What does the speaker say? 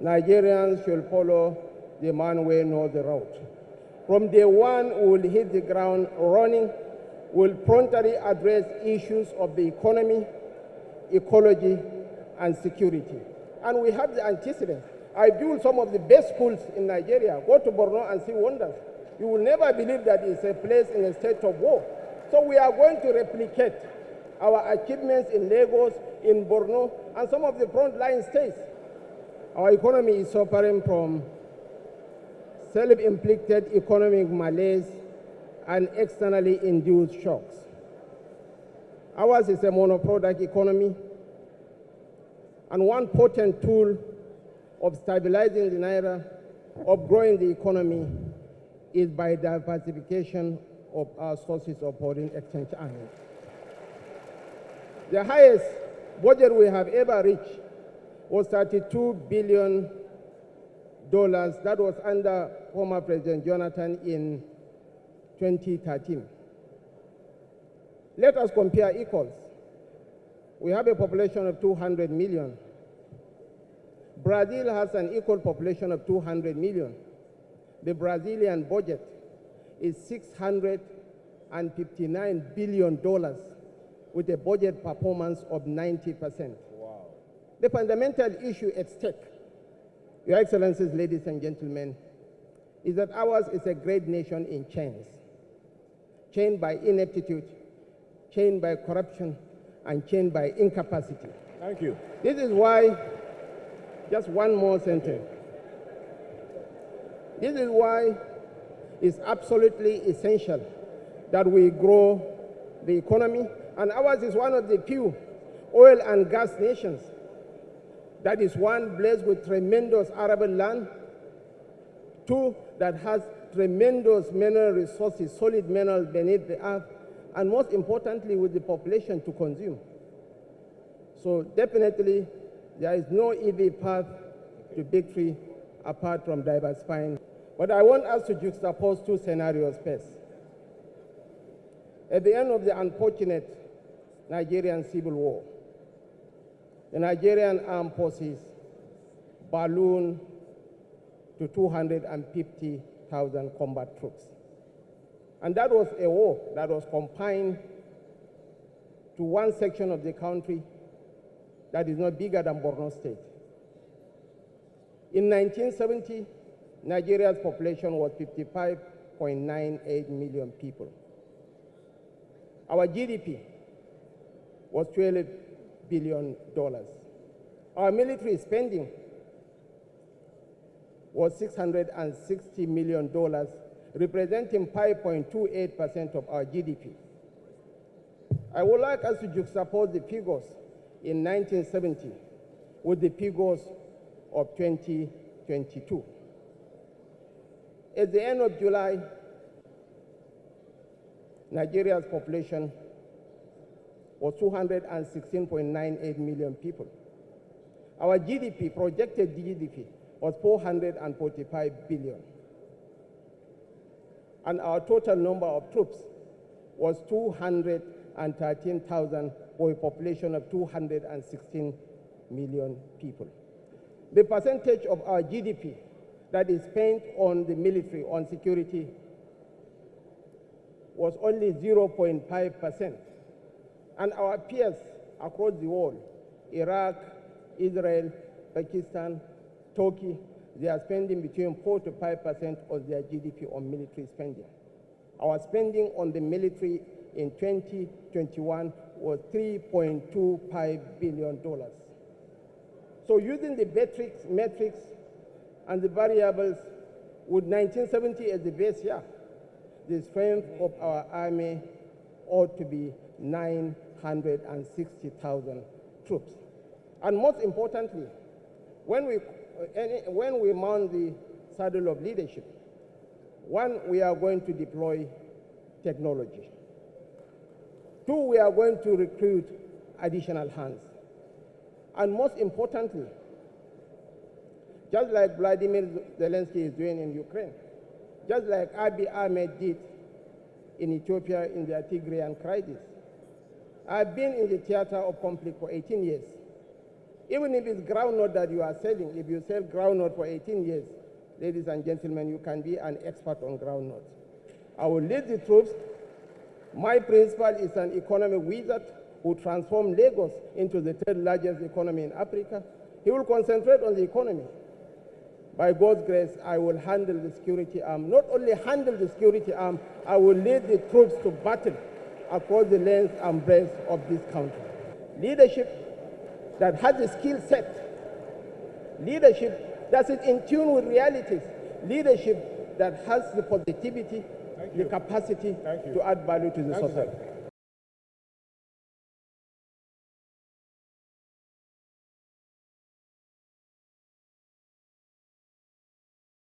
Nigerians should follow the man who knows the road. From day one, we will hit the ground running, will promptly address issues of the economy, ecology, and security. And we have the antecedents. I built some of the best schools in Nigeria. Go to Borno and see wonders. You will never believe that it's a place in a state of war. So we are going to replicate our achievements in Lagos, in Borno, and some of the frontline states. Our economy is suffering from self-inflicted economic malaise and externally induced shocks. Ours is a monoproduct economy, and one potent tool of stabilizing the naira, of growing the economy, is by diversification of our sources of foreign exchange earnings. The highest budget we have ever reached was $32 billion. That was under former President Jonathan in 2013. Let us compare equals. We have a population of 200 million. Brazil has an equal population of 200 million. The Brazilian budget is $659 billion with a budget performance of 90%. Wow. The fundamental issue at stake, Your Excellencies, ladies and gentlemen, is that ours is a great nation in chains, chained by ineptitude, chained by corruption, and chained by incapacity. Thank you. This is why, just one more sentence. This is why it's absolutely essential that we grow the economy, and ours is one of the few oil and gas nations that is, one, blessed with tremendous arable land, two, that has tremendous mineral resources, solid minerals beneath the earth, and most importantly, with the population to consume. So definitely, there is no easy path to victory apart from diversifying. But I want us to juxtapose two scenarios first. At the end of the unfortunate Nigerian civil war, the Nigerian armed forces ballooned to 250,000 combat troops. And that was a war that was confined to one section of the country that is not bigger than Borno State. In 1970, Nigeria's population was 55.98 million people. Our GDP was $12 billion. Our military spending was $660 million, representing 5.28% of our GDP. I would like us to juxtapose the figures in 1970 with the figures of 2022. At the end of July, Nigeria's population was 216.98 million people. Our GDP, projected GDP, was 445 billion. And our total number of troops was 213,000 for a population of 216 million people. The percentage of our GDP that is spent on the military, on security, was only 0.5%. And our peers across the world, Iraq, Israel, Pakistan, Turkey, they are spending between 4 to 5% of their GDP on military spending. Our spending on the military in 2021 was $3.25 billion. So using the metrics and the variables, with 1970 as the base year, the strength of our army ought to be 960,000 troops. And most importantly, when we mount the saddle of leadership, one, we are going to deploy technology. Two, we are going to recruit additional hands. And most importantly, just like Vladimir Zelensky is doing in Ukraine, just like Abiy Ahmed did in Ethiopia in the Tigrayan crisis. I've been in the theater of conflict for 18 years. Even if it's groundnut that you are selling, if you sell groundnut for 18 years, ladies and gentlemen, you can be an expert on groundnut. I will lead the troops. My principal is an economic wizard who transformed Lagos into the third largest economy in Africa. He will concentrate on the economy. By God's grace, I will handle the security arm. Not only handle the security arm, I will lead the troops to battle across the length and breadth of this country. Leadership that has the skill set. Leadership that is in tune with realities. Leadership that has the positivity, the capacity to add value to the society.